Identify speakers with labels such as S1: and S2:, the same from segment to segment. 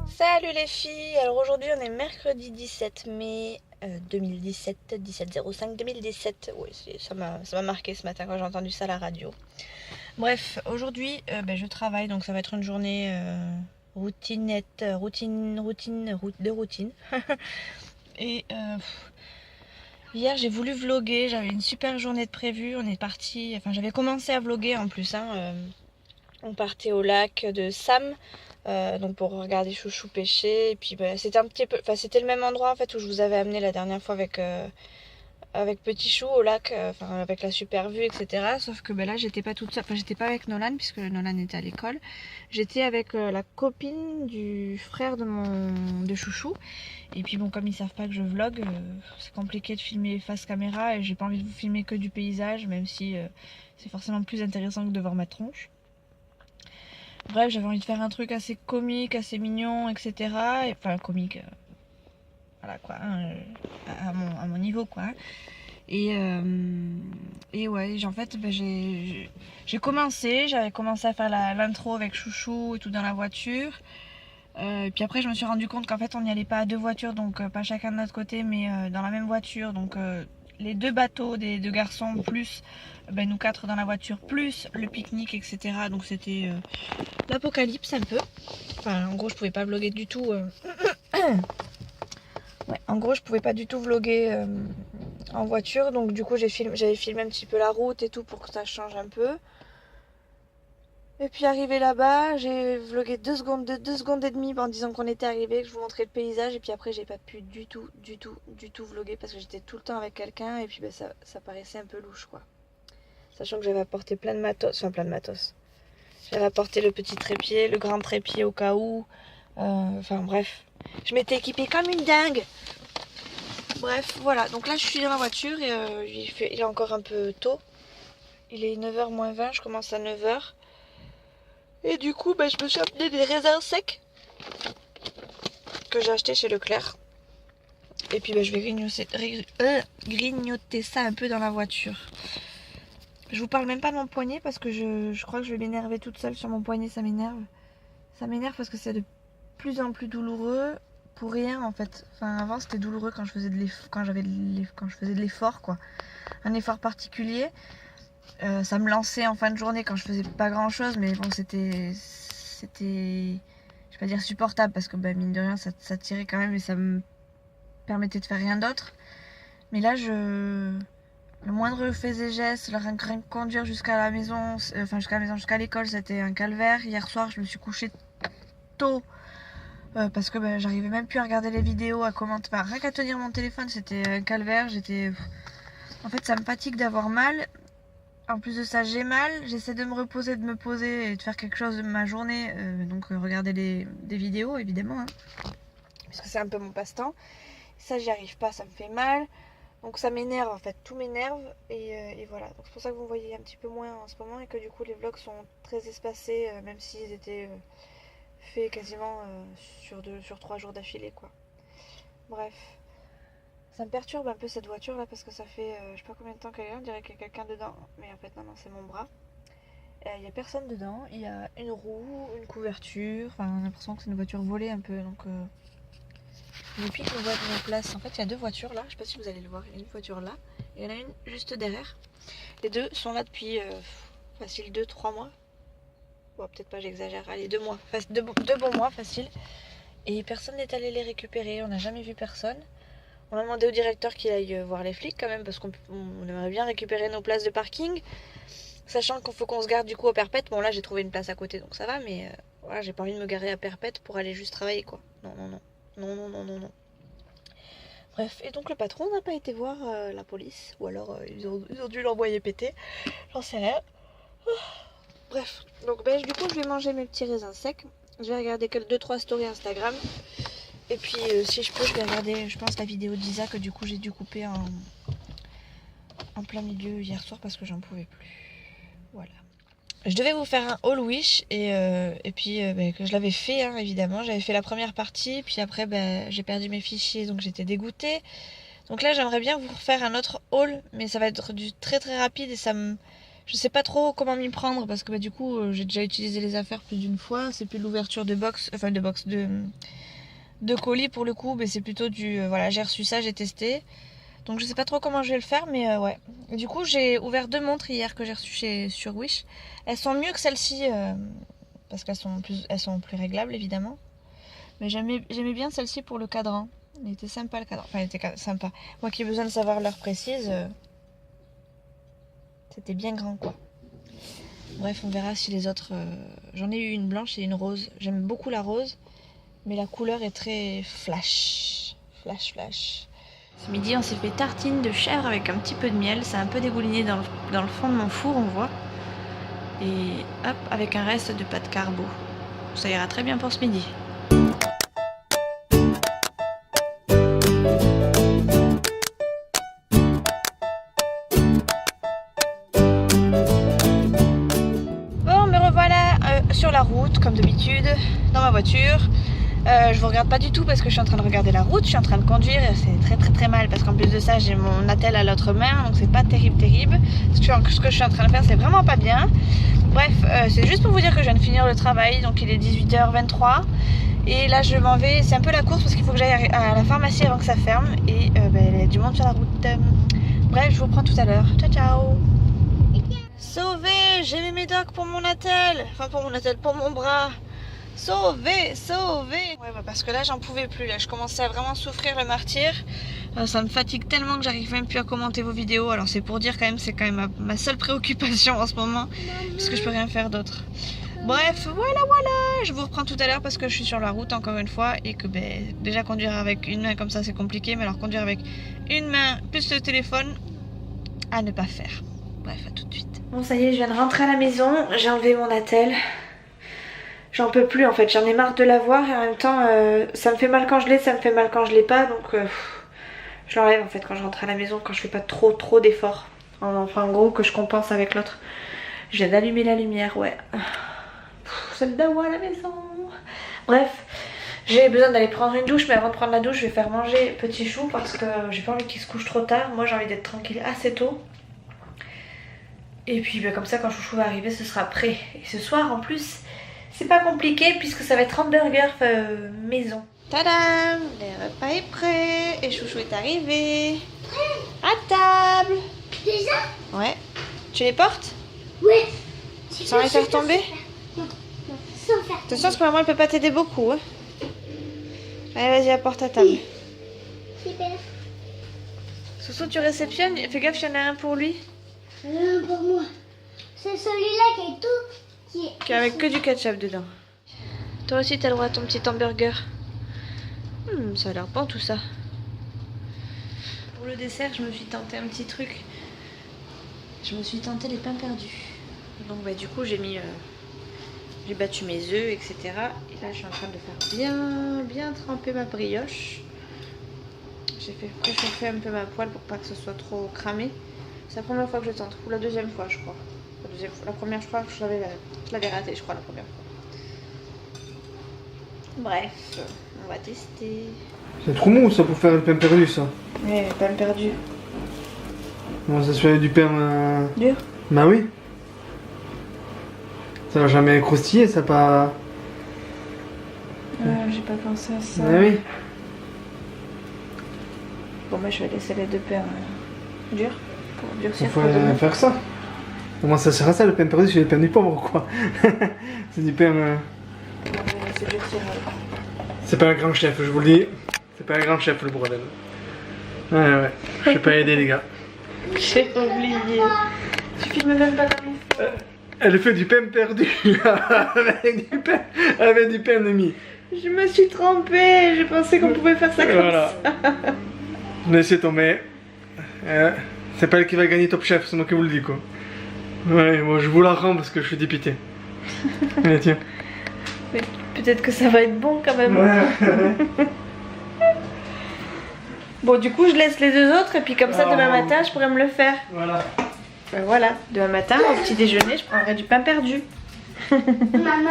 S1: Salut les filles, alors aujourd'hui on est mercredi 17 mai 2017, 17 05 2017, oui ça m'a marqué ce matin quand j'ai entendu ça à la radio. Bref, aujourd'hui je travaille, donc ça va être une journée routine. Et hier j'ai voulu vlogger, j'avais une super journée de prévue, on est parti, enfin j'avais commencé à vlogger en plus, on partait au lac de Sam. Donc pour regarder Chouchou pêcher, et puis c'était un petit peu, enfin c'était le même endroit en fait où je vous avais amené la dernière fois avec Petit Chou au lac, avec la super vue, etc. Sauf que là j'étais pas toute seule, enfin j'étais pas avec Nolan puisque Nolan était à l'école, j'étais avec la copine du frère de Chouchou. Et puis bon, comme ils savent pas que je vlog, c'est compliqué de filmer face caméra et j'ai pas envie de vous filmer que du paysage, même si c'est forcément plus intéressant que de voir ma tronche. Bref, j'avais envie de faire un truc assez comique, assez mignon, etc. Enfin, comique, voilà quoi, à mon niveau quoi. Et ouais, en fait, j'avais commencé à faire l'intro avec Chouchou et tout dans la voiture. Puis après, je me suis rendu compte qu'en fait, on n'y allait pas à deux voitures, donc pas chacun de notre côté, mais dans la même voiture. Donc les deux bateaux des deux garçons, plus nous quatre dans la voiture, plus le pique-nique, etc. Donc c'était l'apocalypse un peu. Enfin, en gros, je pouvais pas vlogger du tout. Ouais, en gros, je pouvais pas du tout vlogger en voiture. Donc du coup, j'avais filmé un petit peu la route et tout pour que ça change un peu. Et puis arrivé là-bas, j'ai vlogué 2 secondes et demie en disant qu'on était arrivé, que je vous montrais le paysage. Et puis après, j'ai pas pu du tout vlogger parce que j'étais tout le temps avec quelqu'un. Et puis ça paraissait un peu louche quoi. Sachant que j'avais apporté plein de matos, J'avais apporté le petit trépied, le grand trépied au cas où. Enfin bref, je m'étais équipée comme une dingue. Bref, voilà. Donc là, je suis dans la voiture et il est encore un peu tôt. Il est 9h moins 20, je commence à 9h. Et du coup, je me suis amené des raisins secs que j'ai achetés chez Leclerc. Et puis je vais grignoter ça un peu dans la voiture. Je vous parle même pas de mon poignet parce que je crois que je vais m'énerver toute seule sur mon poignet, ça m'énerve. Ça m'énerve parce que c'est de plus en plus douloureux pour rien en fait. Enfin avant c'était douloureux quand je faisais de l'effort quoi. Un effort particulier. Ça me lançait en fin de journée quand je faisais pas grand chose, mais bon c'était je vais pas dire supportable parce que mine de rien ça tirait quand même et ça me permettait de faire rien d'autre. Mais là le moindre fait et geste, rien que conduire jusqu'à la maison, jusqu'à l'école, c'était un calvaire. Hier soir, je me suis couchée tôt parce que j'arrivais même plus à regarder les vidéos, à commenter. Enfin, rien qu'à tenir mon téléphone, c'était un calvaire. En fait, ça me fatigue d'avoir mal. En plus de ça, j'ai mal. J'essaie de me poser et de faire quelque chose de ma journée. Donc, regarder des vidéos, évidemment, puisque c'est un peu mon passe-temps. Ça, j'y arrive pas, ça me fait mal. Donc ça m'énerve en fait, tout m'énerve et voilà. Donc c'est pour ça que vous me voyez un petit peu moins en ce moment et que du coup les vlogs sont très espacés, même s'ils étaient faits quasiment sur 3 jours d'affilée quoi. Bref, ça me perturbe un peu cette voiture là parce que ça fait je sais pas combien de temps qu'elle est là, on dirait qu'il y a quelqu'un dedans. Mais en fait non, c'est mon bras. Il n'y a personne dedans, il y a une roue, une couverture, enfin on a l'impression que c'est une voiture volée un peu donc... Depuis qu'on voit de place, en fait il y a 2 voitures là, je sais pas si vous allez le voir, il y a une voiture là et il y en a une juste derrière. Les deux sont là depuis facile 2-3 mois. Bon peut-être pas, j'exagère, allez 2 mois, 2 bons mois facile. Et personne n'est allé les récupérer, on n'a jamais vu personne. On a demandé au directeur qu'il aille voir les flics quand même parce qu'on aimerait bien récupérer nos places de parking. Sachant qu'il faut qu'on se garde du coup au Perpète. Bon là j'ai trouvé une place à côté donc ça va, mais voilà, j'ai pas envie de me garer à Perpète pour aller juste travailler quoi. Non. Bref, et donc le patron n'a pas été voir la police, ou alors ils ont dû l'envoyer péter, j'en sais rien. Bref, donc du coup je vais manger mes petits raisins secs, je vais regarder 2-3 stories Instagram, et puis si je peux je vais regarder, je pense, la vidéo d'Isa que du coup j'ai dû couper en plein milieu hier soir parce que j'en pouvais plus. Voilà. Je devais vous faire un haul wish et puis que je l'avais fait évidemment. J'avais fait la première partie, puis après j'ai perdu mes fichiers donc j'étais dégoûtée. Donc là j'aimerais bien vous refaire un autre haul, mais ça va être du très très rapide et je sais pas trop comment m'y prendre parce que bah, du coup j'ai déjà utilisé les affaires plus d'une fois. C'est plus l'ouverture de box, enfin de colis pour le coup, mais c'est plutôt du voilà, j'ai reçu ça, j'ai testé. Donc je sais pas trop comment je vais le faire, mais ouais. Et du coup j'ai ouvert 2 montres hier que j'ai reçues sur Wish. Elles sont mieux que celles-ci parce qu'elles sont plus réglables évidemment. Mais j'aimais bien celle-ci pour le cadran. Il était sympa le cadran. Enfin, il était sympa. Moi qui ai besoin de savoir l'heure précise, c'était bien grand quoi. Bref, on verra si les autres... J'en ai eu une blanche et une rose. J'aime beaucoup la rose, mais la couleur est très flash. Flash. Ce midi, on s'est fait tartine de chèvre avec un petit peu de miel. C'est un peu dégouliné dans le fond de mon four, on voit. Et hop, avec un reste de pâte carbo. Ça ira très bien pour ce midi. Sur la route comme d'habitude dans ma voiture. Je vous regarde pas du tout parce que je suis en train de regarder la route, je suis en train de conduire et c'est très mal parce qu'en plus de ça j'ai mon attel à l'autre main, donc c'est pas terrible. Ce que je suis en train de faire c'est vraiment pas bien. Bref, c'est juste pour vous dire que je viens de finir le travail, donc il est 18h23 et là je m'en vais, c'est un peu la course parce qu'il faut que j'aille à la pharmacie avant que ça ferme et il y a du monde sur la route. Bref, je vous reprends tout à l'heure. Ciao. Sauvé, j'ai mis mes docs pour mon attel, enfin pour mon attel, pour mon bras. Sauvé. Ouais, bah parce que là j'en pouvais plus, là je commençais à vraiment souffrir le martyr. Ça me fatigue tellement que j'arrive même plus à commenter vos vidéos. Alors c'est pour dire quand même, c'est quand même ma seule préoccupation en ce moment, puisque je peux rien faire d'autre. Bref, voilà, je vous reprends tout à l'heure parce que je suis sur la route encore une fois et que déjà conduire avec une main comme ça c'est compliqué, mais alors conduire avec une main plus le téléphone, à ne pas faire. Bref, à tout de suite. Bon, ça y est, je viens de rentrer à la maison. J'ai enlevé mon attel. J'en peux plus en fait. J'en ai marre de l'avoir et en même temps, ça me fait mal quand je l'ai, ça me fait mal quand je l'ai pas. Donc, je l'enlève en fait quand je rentre à la maison, quand je fais pas trop d'efforts. Enfin, en gros, que je compense avec l'autre. Je viens d'allumer la lumière, ouais. C'est le dawa à la maison. Bref, j'ai besoin d'aller prendre une douche, mais avant de prendre la douche, je vais faire manger Petit Chou parce que j'ai pas envie qu'il se couche trop tard. Moi, j'ai envie d'être tranquille assez tôt. Et puis comme ça quand Chouchou va arriver ce sera prêt. Et ce soir en plus c'est pas compliqué puisque ça va être hamburger maison. Tadam, le repas est prêt et Chouchou est arrivé. À table.
S2: Déjà?
S1: Ouais. Tu les portes?
S2: Ouais.
S1: Sans les faire tomber?
S2: Non, sans faire.
S1: Attention parce que maman elle peut pas t'aider beaucoup. Hein. Allez vas-y apporte à table.
S2: Super.
S1: Soussou tu réceptionnes? Fais gaffe il y en a un pour lui.
S2: Pour moi. C'est celui-là qui est tout.
S1: Qui est avec que du ketchup dedans. Toi aussi t'as le droit à ton petit hamburger. Ça a l'air bon tout ça. Pour le dessert je me suis tenté un petit truc. Je me suis tenté les pains perdus. Donc du coup j'ai battu mes œufs etc. Et là je suis en train de faire bien tremper ma brioche. J'ai fait préchauffer un peu ma poêle pour pas que ce soit trop cramé. C'est la première fois que je tente, ou la deuxième fois je crois. La première je crois que je l'avais raté je crois la première fois. Bref, on va tester.
S3: C'est trop mou ça pour faire le pain perdu ça.
S1: Oui, le pain perdu.
S3: Bon ça se fait du pain...
S1: Dur?
S3: Bah oui. Ça va jamais croustiller, ça pas...
S1: J'ai pas pensé à ça.
S3: Bah oui.
S1: Bon je vais laisser les deux pains durs. Pour durcir.
S3: Il faut faire ça. Comment ça sert à ça le pain perdu? C'est le pain du pauvre quoi. C'est du pain...
S1: C'est durcir.
S3: C'est pas un grand chef, je vous le dis. C'est pas un grand chef le bordel. Ouais. Je vais pas aider les gars.
S1: J'ai oublié. Tu filmes même pas comme il faut.
S3: Elle fait du pain perdu avec du pain de mie.
S1: Je me suis trompée. Je pensais qu'on pouvait faire ça comme
S3: voilà.
S1: ça.
S3: Laissez tomber. C'est pas elle qui va gagner Top Chef, c'est moi qui vous le dis quoi. Ouais, bon, je vous la rends parce que je suis dépité. Allez, tiens.
S1: Peut-être que ça va être bon quand même.
S3: Ouais.
S1: Bon, du coup, je laisse les deux autres et puis comme ça, demain matin, je pourrais me le faire.
S3: Voilà.
S1: Voilà, demain matin, au petit déjeuner, je prendrai du pain perdu.
S2: Maman.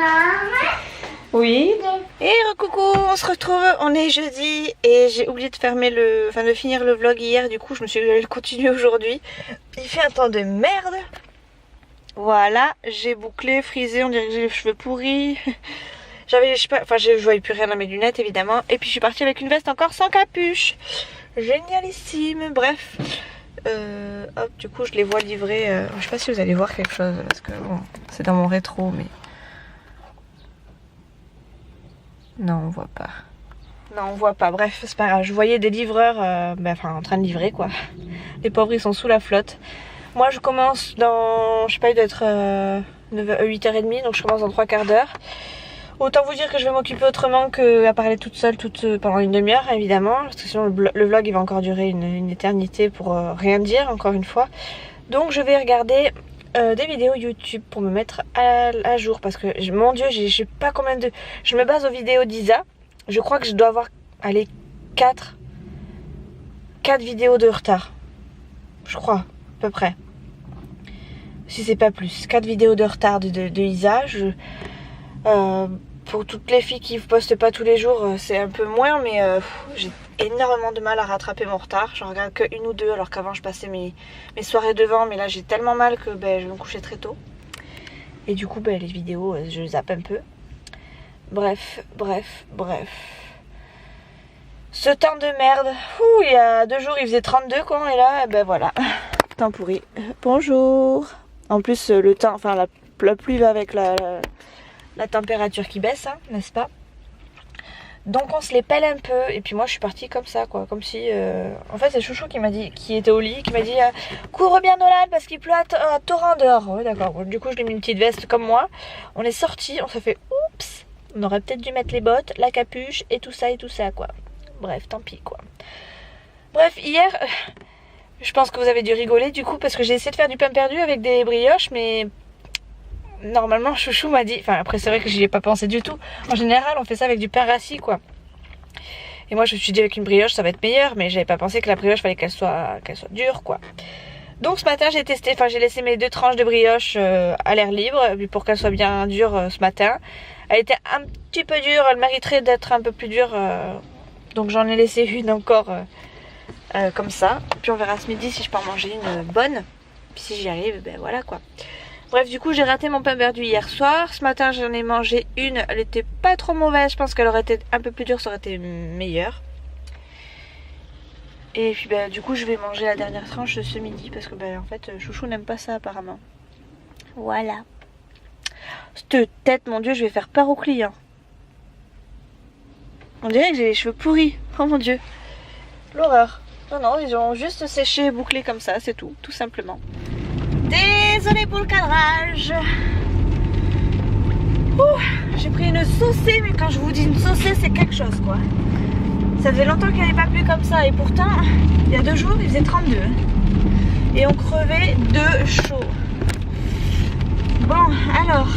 S1: Oui. Et coucou, on se retrouve, on est jeudi et j'ai oublié de fermer de finir le vlog hier, du coup je me suis dit que j'allais le continuer aujourd'hui. Il fait un temps de merde. Voilà, j'ai bouclé, frisé, on dirait que j'ai les cheveux pourris. J'avais, je sais pas, enfin je voyais plus rien dans mes lunettes évidemment. Et puis je suis partie avec une veste encore sans capuche. Génialissime, bref. Hop, du coup je les vois livrer. Je sais pas si vous allez voir quelque chose parce que bon, c'est dans mon rétro mais... Non, on voit pas. Non, on voit pas. Bref, c'est pas grave. Je voyais des livreurs en train de livrer quoi. Les pauvres ils sont sous la flotte. Moi je commence dans... Je sais pas, il doit être 8h30, donc je commence dans 3 quarts d'heure. Autant vous dire que je vais m'occuper autrement qu'à parler toute seule pendant une demi-heure évidemment. Parce que sinon le vlog il va encore durer une éternité pour rien dire encore une fois. Donc je vais regarder des vidéos YouTube pour me mettre à jour. Parce que mon dieu, je sais pas combien de... Je me base aux vidéos d'Isa. Je crois que je dois avoir, allez, 4 vidéos de retard. Je crois, à peu près. Si c'est pas plus. 4 vidéos de retard de Isa. Pour toutes les filles qui postent pas tous les jours, c'est un peu moins, mais j'ai énormément de mal à rattraper mon retard. Je regarde que 1 ou 2, alors qu'avant je passais mes soirées devant, mais là j'ai tellement mal que je vais me coucher très tôt. Et du coup les vidéos je zappe un peu. Bref. Ce temps de merde. Il y a 2 jours il faisait 32 quand, et là voilà. Temps pourri. Bonjour. En plus le temps, enfin la pluie va avec la température qui baisse, hein, n'est-ce pas? Donc on se les pèle un peu. Et puis moi je suis partie comme ça quoi. Comme si... En fait c'est Chouchou qui m'a dit, qui était au lit, qui m'a dit cours bien Nolan parce qu'il pleut à torrent dehors. Ouais d'accord, bon, du coup je lui ai mis une petite veste comme moi. On est sortis, on s'est fait oups. On aurait peut-être dû mettre les bottes, la capuche et tout ça quoi. Bref, tant pis quoi. Bref, hier je pense que vous avez dû rigoler du coup parce que j'ai essayé de faire du pain perdu avec des brioches, mais... Normalement Chouchou m'a dit, enfin après c'est vrai que j'y ai pas pensé du tout. En général on fait ça avec du pain rassis quoi. Et moi je me suis dit avec une brioche ça va être meilleur, mais j'avais pas pensé que la brioche fallait qu'elle soit dure quoi. Donc ce matin j'ai testé, j'ai laissé mes 2 tranches de brioche à l'air libre pour qu'elle soit bien dure ce matin. Elle était un petit peu dure, elle mériterait d'être un peu plus dure, donc j'en ai laissé une encore comme ça. Puis on verra ce midi si je peux en manger une bonne. Puis si j'y arrive, voilà quoi. Bref, du coup j'ai raté mon pain perdu hier soir. Ce matin j'en ai mangé une, elle était pas trop mauvaise. Je pense qu'elle aurait été un peu plus dure, ça aurait été meilleur. Et puis du coup je vais manger la dernière tranche ce midi. Parce que en fait Chouchou n'aime pas ça apparemment. Voilà. Cette tête, mon dieu, je vais faire peur aux clients. On dirait que j'ai les cheveux pourris. Oh mon dieu. L'horreur. Non, ils ont juste séché et bouclé comme ça, c'est tout simplement. Désolée pour le cadrage. J'ai pris une saucée, mais quand je vous dis une saucée, c'est quelque chose quoi. Ça faisait longtemps qu'il n'y avait pas plu comme ça, et pourtant, il y a 2 jours, il faisait 32. Et on crevait de chaud. Bon, alors,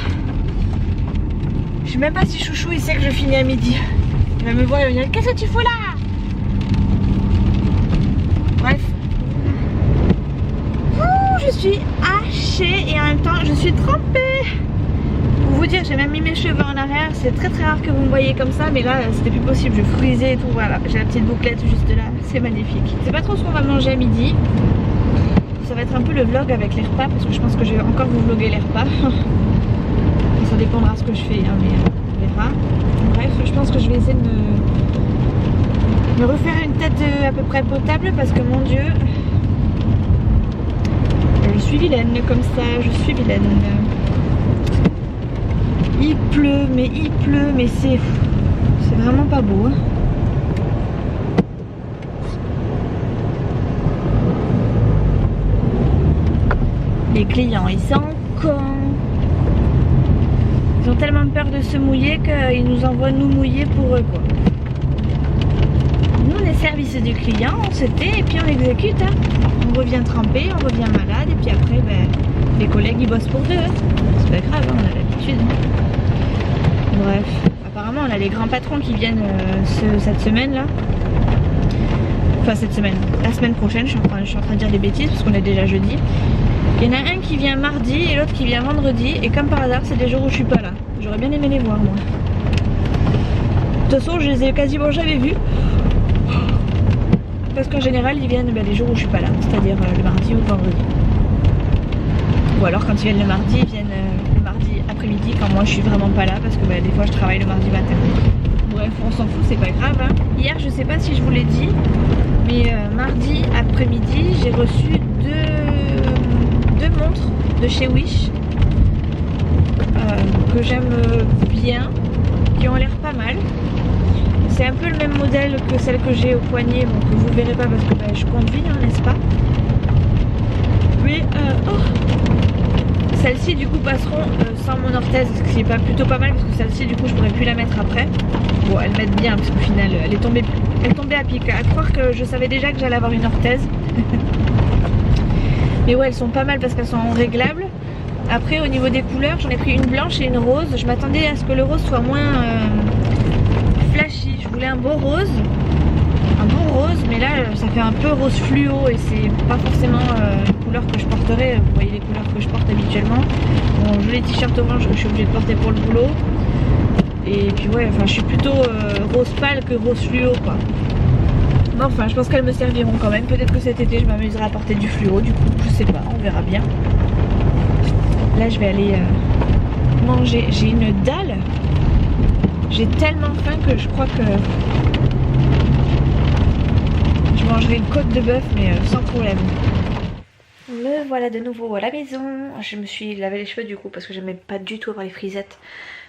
S1: je sais même pas si Chouchou il sait que je finis à midi. Il va me voir et il va me dire qu'est-ce que tu fous là? Bref. Je suis hachée et en même temps je suis trempée. Pour vous dire, j'ai même mis mes cheveux en arrière. C'est très rare que vous me voyez comme ça, mais là c'était plus possible, je frisais et tout. Voilà, j'ai la petite bouclette juste là, c'est magnifique. Je sais pas trop ce qu'on va manger à midi. Ça va être un peu le vlog avec les repas, parce que je pense que je vais encore vous vlogger les repas. Ça dépendra de ce que je fais, hein, mais on verra. Bref, je pense que je vais essayer de me refaire une tête à peu près potable, parce que mon dieu, je suis vilaine comme ça, je suis vilaine. Il pleut, mais c'est vraiment pas beau. Les clients, ils sont cons. Ils ont tellement peur de se mouiller qu'ils nous envoient nous mouiller pour eux quoi. Nous, les services du client, on se tait et puis on exécute. Hein. On revient trempé, on revient malade, et puis après, les collègues ils bossent pour 2. C'est pas grave, hein, on a l'habitude. Bref, apparemment on a les grands patrons qui viennent cette semaine là. Enfin cette semaine, la semaine prochaine, je suis en train de dire des bêtises parce qu'on est déjà jeudi. Il y en a un qui vient mardi et l'autre qui vient vendredi, et comme par hasard c'est des jours où je suis pas là. J'aurais bien aimé les voir moi. De toute façon, je les ai quasiment jamais vus. Parce qu'en général, ils viennent les jours où je suis pas là, c'est-à-dire le mardi ou le vendredi. Ou alors quand ils viennent le mardi, ils viennent le mardi après-midi quand moi je suis vraiment pas là parce que des fois je travaille le mardi matin. Bref, on s'en fout, c'est pas grave. Hein. Hier, je sais pas si je vous l'ai dit, mais mardi après-midi, j'ai reçu deux montres de chez Wish que j'aime bien, qui ont l'air pas mal. C'est un peu le même modèle que celle que j'ai au poignet, bon, que vous verrez pas parce que je conduis, hein, n'est-ce pas? Mais celles-ci du coup passeront sans mon orthèse, ce qui est plutôt pas mal parce que celle-ci du coup je pourrais plus la mettre après. Bon, elles mettent bien parce qu'au final elle est tombée à pic. À croire que je savais déjà que j'allais avoir une orthèse. Mais ouais, elles sont pas mal parce qu'elles sont réglables. Après au niveau des couleurs, j'en ai pris une blanche et une rose. Je m'attendais à ce que le rose soit moins flashy. Je voulais un beau rose, mais là ça fait un peu rose fluo et c'est pas forcément une couleur que je porterais. Vous voyez les couleurs que je porte habituellement. Bon, je les t-shirts orange que je suis obligée de porter pour le boulot. Et puis ouais, enfin je suis plutôt rose pâle que rose fluo quoi. Mais enfin je pense qu'elles me serviront quand même. Peut-être que cet été je m'amuserai à porter du fluo, du coup je sais pas, on verra bien. Là je vais aller manger. J'ai une dalle. J'ai tellement faim que je crois que je mangerai une côte de bœuf mais sans problème. Me voilà de nouveau à la maison. Je me suis lavé les cheveux du coup parce que j'aimais pas du tout avoir les frisettes.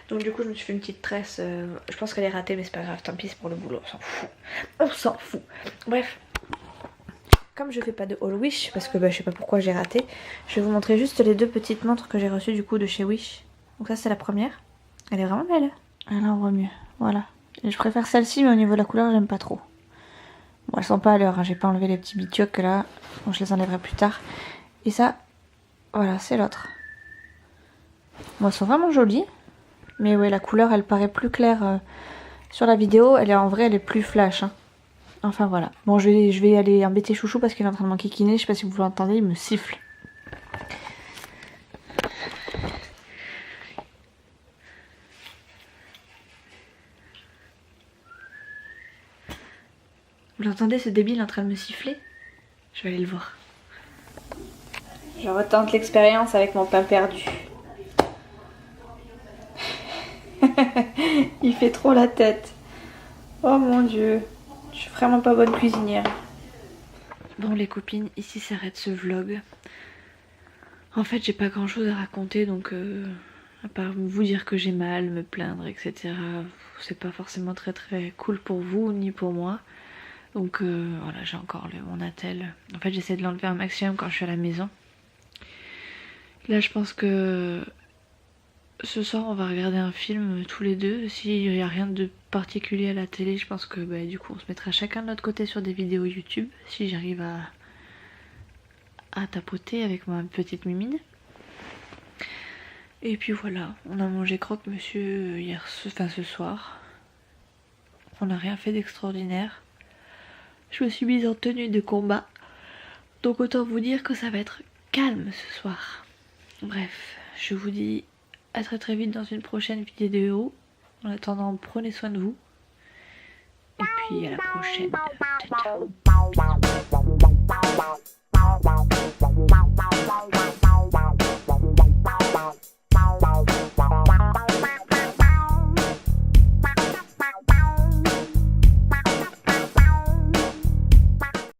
S1: Donc du coup je me suis fait une petite tresse. Je pense qu'elle est ratée mais c'est pas grave, tant pis, c'est pour le boulot, on s'en fout. On s'en fout. Bref. Comme je fais pas de haul Wish, parce que je sais pas pourquoi j'ai raté, je vais vous montrer juste les deux petites montres que j'ai reçues du coup de chez Wish. Donc ça c'est la première. Elle est vraiment belle. Elle en voit mieux. Voilà. Et je préfère celle-ci mais au niveau de la couleur j'aime pas trop. Bon elles sont pas à l'heure, hein. J'ai pas enlevé les petits bitiocs là. Bon je les enlèverai plus tard. Et ça, voilà c'est l'autre. Bon elles sont vraiment jolies. Mais ouais la couleur elle paraît plus claire sur la vidéo. Elle est en vrai elle est plus flash. Hein. Enfin voilà. Bon je vais aller embêter Chouchou parce qu'il est en train de m'enquiquiner. Je sais pas si vous l'entendez, il me siffle. Vous l'entendez ce débile en train de me siffler? Je vais aller le voir. Je retente l'expérience avec mon pain perdu. Il fait trop la tête. Oh mon dieu. Je suis vraiment pas bonne cuisinière. Bon les copines, ici s'arrête ce vlog. En fait j'ai pas grand chose à raconter donc à part vous dire que j'ai mal, me plaindre etc. C'est pas forcément très cool pour vous ni pour moi. Donc voilà, j'ai encore mon attel. En fait j'essaie de l'enlever un maximum quand je suis à la maison. Là je pense que ce soir on va regarder un film tous les deux. S'il n'y a rien de particulier à la télé, je pense que du coup on se mettra chacun de notre côté sur des vidéos YouTube. Si j'arrive à tapoter avec ma petite mimine. Et puis voilà, on a mangé croque-monsieur ce soir. On n'a rien fait d'extraordinaire. Je me suis mise en tenue de combat. Donc autant vous dire que ça va être calme ce soir. Bref, je vous dis à très vite dans une prochaine vidéo. En attendant, prenez soin de vous. Et puis à la prochaine. Ciao, ciao.